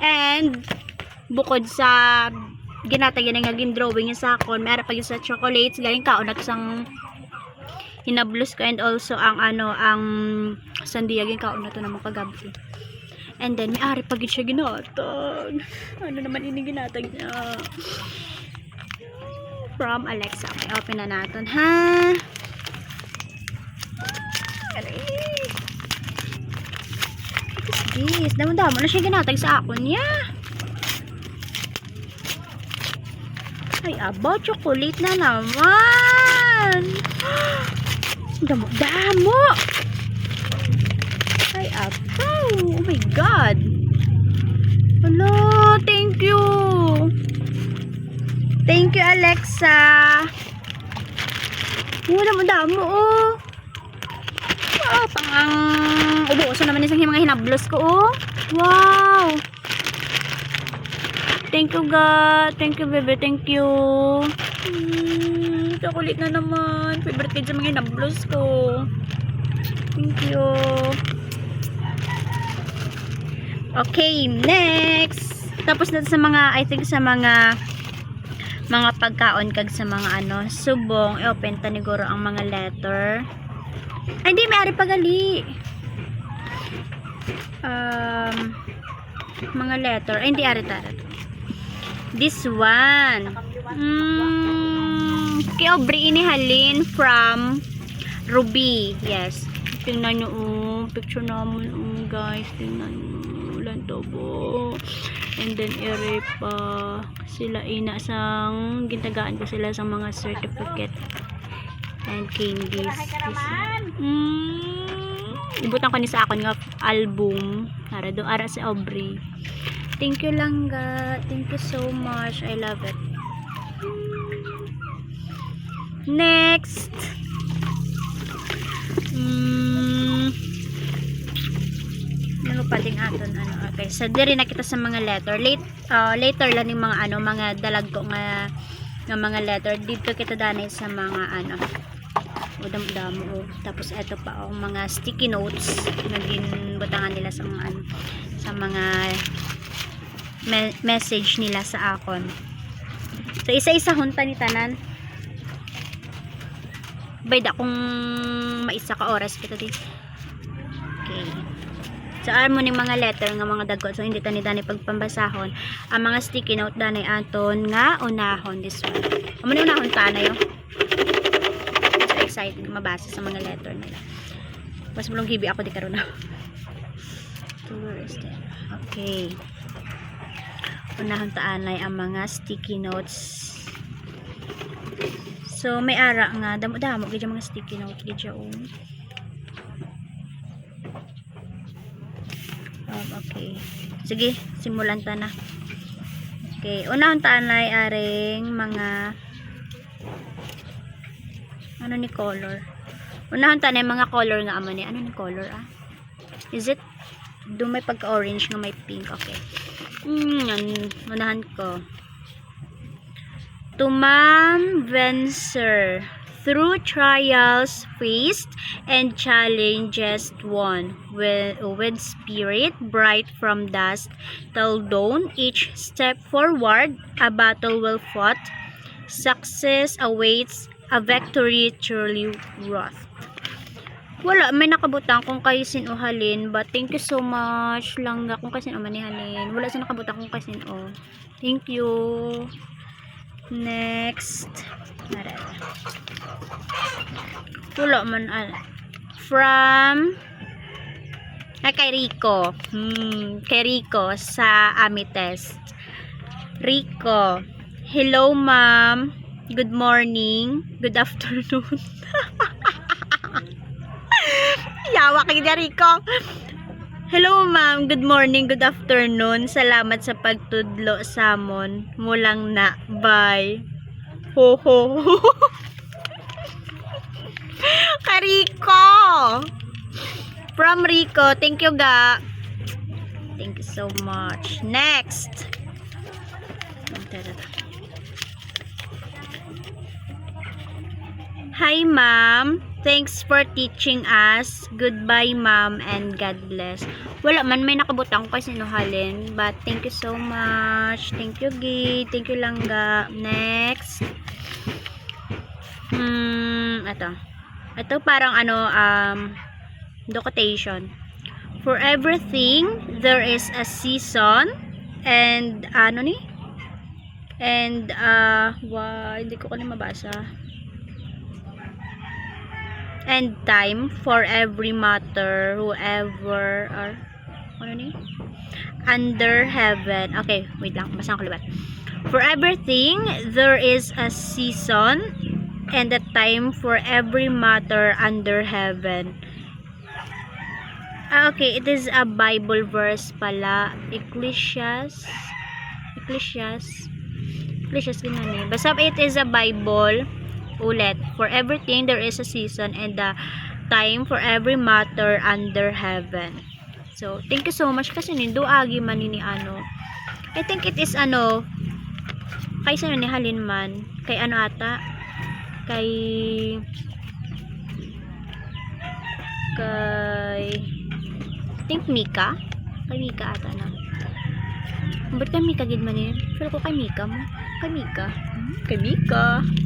And bukod sa ginatagyan nga gin drawing niya sa akon, mayroon pa sa chocolates galing kaon at sang hinablos ko, and also ang ang sandiya gin kaon na to naman kagabi. And then may ari pa gid siya ginatag. Ano naman ini ginatag niya? From Alexa. Okay, open na natin ha. Yes, damo-damo na siya ginatag sa akon niya. Ay, aba, chocolate na naman. Damo-damo. Ay, aba. Oh my God. Hello, thank you. Thank you, Alexa. Damo-damo, oh. Pang ubuso naman isang mga hinablos ko, oh. Wow. Thank you, God. Thank you, baby. Thank you. Chocolate na naman. Favorite kids sa mga hinablos ko. Thank you. Okay, next. Tapos na sa mga, I think sa mga pagkaon kag sa mga subong. I-open ta niguro ang mga letter. Ay, hindi, may ari pagali. Mga letter. Ay, hindi ari tara. This one. Kay Aubrey inihalin from Ruby. Yes. Tingnan nyo, picture naman, guys. Tingnan nyo. Lantobo. And then, ere pa. Sila inasang gitagaan ko sila sa mga certificate and candies. Ibutan ko ni sa akon nga album para do ara si Aubrey. Thank you lang, ga. Thank you so much. I love it. Next. Ano pa ding aton okay. So diri na kita sa mga letter. Later lang yung mga mga dalag ko nga mga letter. Dito kita danay sa mga damo. Tapos eto pa mga sticky notes na ginbutangan nila sa mga sa mga message nila sa akon. So isa-isa hunta ni tanan. Bayda kung maisa ka oras kita di. Okay. So mo ning mga letter nga mga dagot, so hindi tani dani pagpambasahon. Ang mga sticky note danay aton nga unahon this one. Amo ni unahon ta na yo. Excited mabasa sa mga letter nila. Mas mulong hibi ako di karon na. Okay. Unahon taanay ang mga sticky notes. So may ara nga damo-damo gid mga sticky notes gid siya. Okay. Sige, simulan ta na. Okay, unahon taanay aring mga ni color. Unahon ta na mga color nga amo ni. Ano ni color Is it may pagka-orange nga may pink. Okay. Unahan ko. To Ma'am Vencer, through trials faced and challenges won, with spirit bright from dusk till dawn, each step forward a battle will fought, success awaits, a victory truly wrought. Wala, may nakabutang kung kayo sinuhalin, but thank you so much langga kung kayo manihalin. Wala sa nakabutang kung kayo sinu. Thank you. Next. Wala man from kay Rico. Kay Rico sa Amethyst. Rico. Hello, ma'am. Good morning. Good afternoon. Yawa kay Rico. Hello ma'am, good morning, good afternoon. Salamat sa pagtudlo samon. Mulang na. Bye. Ho ho. Rico. From Rico. Thank you ga. Thank you so much. Next. Hi ma'am. Thanks for teaching us. Goodbye, ma'am, and God bless. Wala man, may nakabutang ko kasi sinuhalin. But, thank you so much. Thank you, Gay. Thank you, Langga. Next. Ito parang quotation. For everything, there is a season. And, And, hindi ko kanya mabasa. And time for every matter, whoever, or, under heaven. Okay, wait lang, basa ko libat. For everything, there is a season, and a time for every matter under heaven. Okay, it is a Bible verse pala. Ecclesiastes ganun eh. Basta it is a Bible. Ulit. For everything there is a season and a time for every matter under heaven. So, thank you so much kasi nindo agi man ni I think it is kay sino ni halin man. Kay ata? Kay I think Mika. Kay Mika ata na. Ba't kay Mika gid man eh? Feel ko kay Mika mo. Kay Mika.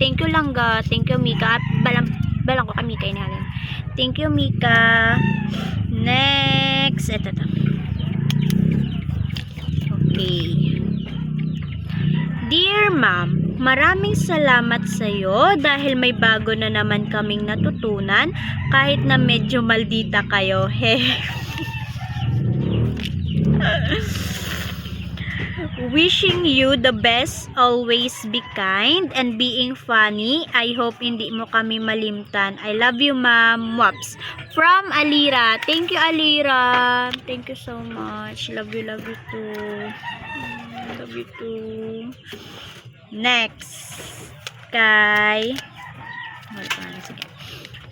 Thank you Langga. Thank you Mika. Balang ko kay Mika inihalin. Thank you Mika. Next. Ito. Okay. Dear Ma'am, maraming salamat sa'yo dahil may bago na naman kaming natutunan kahit na medyo maldita kayo. Wishing you the best, always be kind and being funny. I hope hindi mo kami malimtan. I love you, Ma'am. Waps. From Alira. Thank you, Alira. Thank you so much. Love you too. Love you too. Next. Kay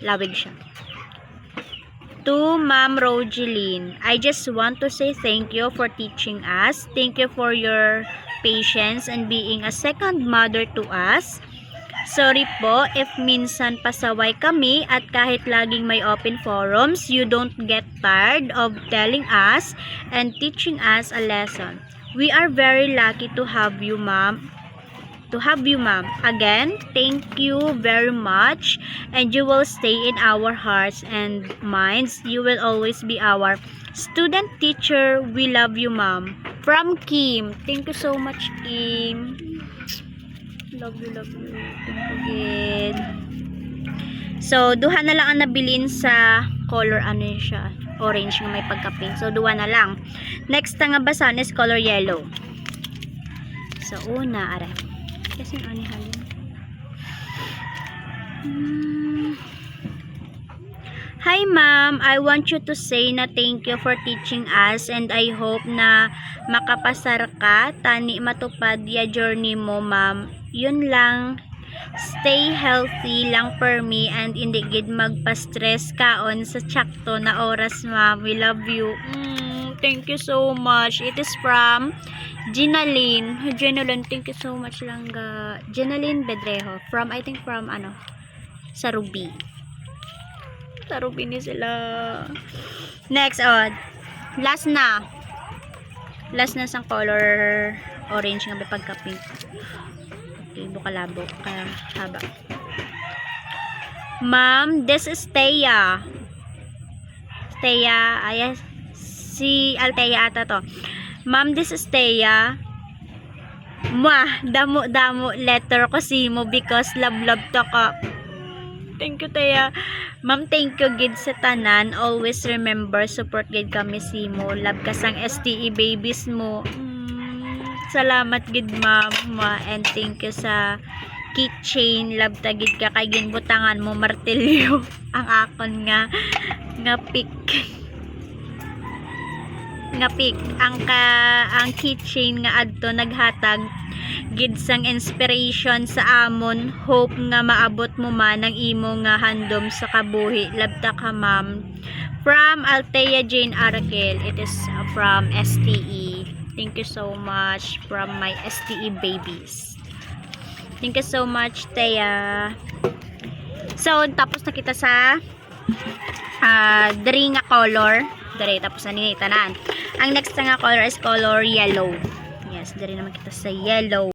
lawig siya. To Ma'am Rogeline, I just want to say thank you for teaching us. Thank you for your patience and being a second mother to us. Sorry po if minsan pasaway kami at kahit laging may open forums, you don't get tired of telling us and teaching us a lesson. We are very lucky to have you, Ma'am. Again, thank you very much, and you will stay in our hearts and minds. You will always be our student teacher. We love you, Ma'am. From Kim. Thank you so much, Kim. Love you. Thank you again. So, duha na lang ang nabilin sa color siya, orange nga may pagka-pink. So, duha na lang. Next nga basahan is color yellow. So, una, kasi halin. Hi Ma'am, I want you to say na thank you for teaching us and I hope na makapasar ka, tani matupad ya journey mo Ma'am. Yun lang, stay healthy lang for me and hindi gid magpa-stress kaon sa tsakto na oras Ma'am. We love you. Thank you so much. It is from Ginaline, thank you so much Langga. Ginaline Bedrejo. I think from sa Ruby. Sa Ruby ni sila. Next, last na sang color orange nga pagka-pink. Okay, bukalabo ka haba. Ma'am, this is Teya. Si Alteya ata to. Ma'am, this is Teya. Damo letter ko si mo because love to ka. Thank you, Teya. Ma'am, thank you gid sa tanan. Always remember, support gid kami si mo. Love ka sang STE babies mo. Salamat gid, Ma'am. And thank you sa keychain. Love ta gid ka kay ginbutangan mo martilyo. Ang akon nga pick. Ang keychain nga adto naghatag gid sang inspiration sa amon. Hope nga maabot mo man ang imo nga handom sa kabuhi. Labta ka Ma'am. From Althea Jane Arakel. It is from STE. Thank you so much from my STE babies. Thank you so much Thea. So tapos na kita sa drink color. Dari, tapos na tanan. Ang next nga color is color yellow. Yes, dari naman kita sa yellow.